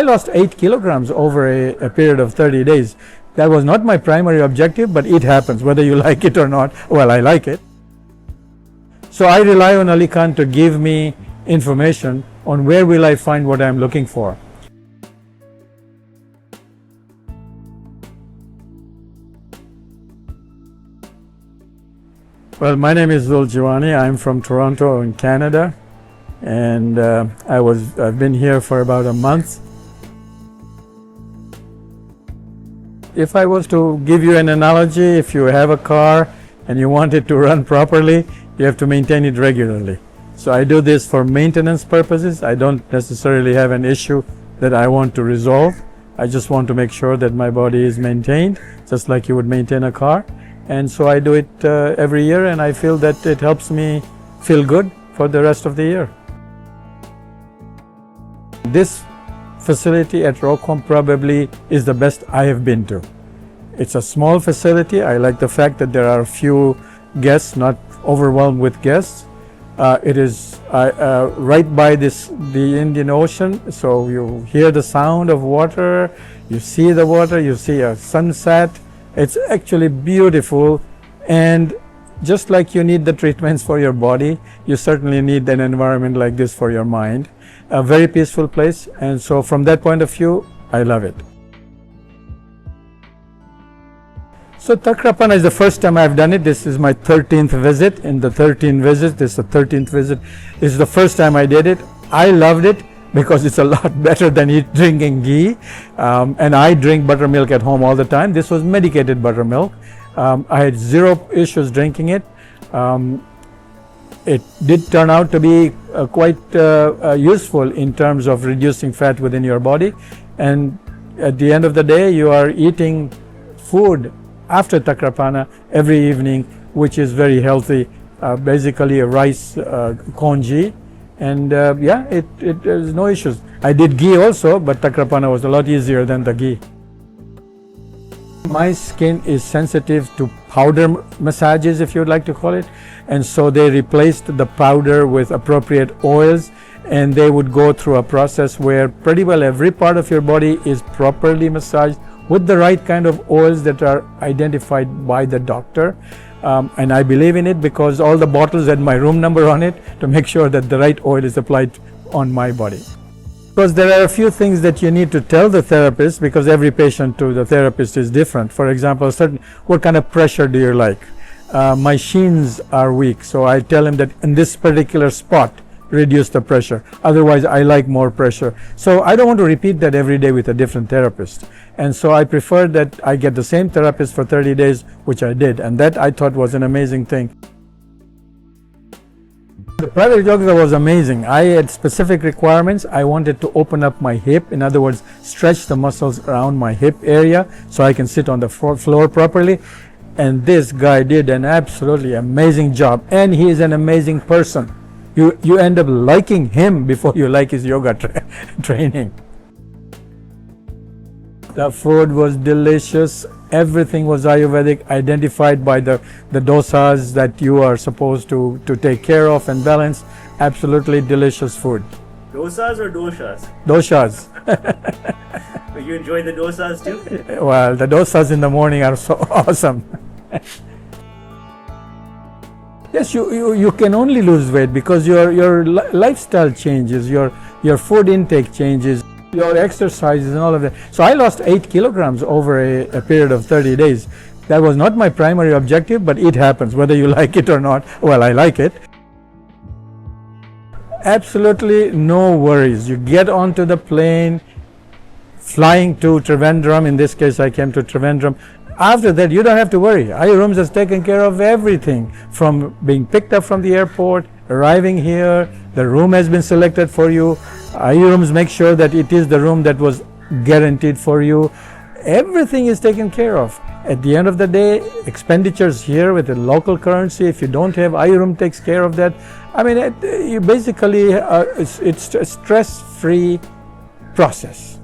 I lost 8 kilograms over a period of 30 days. That was not my primary objective, but it happens, whether you like it or not. Well, I like it. So I rely on Ali Khan to give me information on where will I find what I'm looking for. Well, my name is Zul Jiwani. I'm from Toronto in Canada, and I've been here for about a month. If I was to give you an analogy, if you have a car and you want it to run properly, you have to maintain it regularly. So I do this for maintenance purposes. I don't necessarily have an issue that I want to resolve. I just want to make sure that my body is maintained, just like you would maintain a car. And so I do it every year, and I feel that it helps me feel good for the rest of the year. This facility at Rockholm probably is the best I have been to. It's a small facility. I like the fact that there are few guests, not overwhelmed with guests. It is right by the Indian Ocean, so you hear the sound of water, you see the water, you see a sunset. It's actually beautiful, and just like you need the treatments for your body, you certainly need an environment like this for your mind. A very peaceful place, and so from that point of view, I love it. So Takrapanam is the first time I've done it. This is my 13th visit. In the 13 visits, this is the 13th visit. This is the first time I did it. I loved it because it's a lot better than drinking ghee. And I drink buttermilk at home all the time. This was medicated buttermilk. I had zero issues drinking it. It did turn out to be quite useful in terms of reducing fat within your body. And at the end of the day, you are eating food after Takrapanam every evening, which is very healthy, basically a rice congee. And yeah, there's no issues. I did ghee also, but Takrapanam was a lot easier than the ghee. My skin is sensitive to powder massages, if you'd like to call it, and so they replaced the powder with appropriate oils, and they would go through a process where pretty well every part of your body is properly massaged with the right kind of oils that are identified by the doctor. And I believe in it because all the bottles had my room number on it to make sure that the right oil is applied on my body. Because there are a few things that you need to tell the therapist, because every patient to the therapist is different. For example, what kind of pressure do you like? My shins are weak, so I tell him that in this particular spot, reduce the pressure. Otherwise, I like more pressure. So I don't want to repeat that every day with a different therapist. And so I prefer that I get the same therapist for 30 days, which I did. And that I thought was an amazing thing. The private yoga was amazing. I had specific requirements. I wanted to open up my hip. In other words, stretch the muscles around my hip area so I can sit on the floor properly. And this guy did an absolutely amazing job. And he is an amazing person. You end up liking him before you like his yoga training. The food was delicious. Everything was Ayurvedic, identified by the dosas that you are supposed to take care of and balance. Absolutely delicious food. Dosas or doshas? Doshas. You enjoy the dosas too? Well, the dosas in the morning are so awesome. Yes, you can only lose weight because your lifestyle changes, your food intake changes, your exercises and all of that. So I lost 8 kilograms over a period of 30 days. That was not my primary objective, but it happens, whether you like it or not. Well, I like it. Absolutely no worries. You get onto the plane, flying to Trivandrum. In this case, I came to Trivandrum. After that, you don't have to worry. Ayurooms has taken care of everything, from being picked up from the airport, arriving here, the room has been selected for you. Ayurooms make sure that it is the room that was guaranteed for you. Everything is taken care of. At the end of the day, expenditures here with the local currency, if you don't have, Ayuroom takes care of that. I mean, you basically, it's a stress-free process.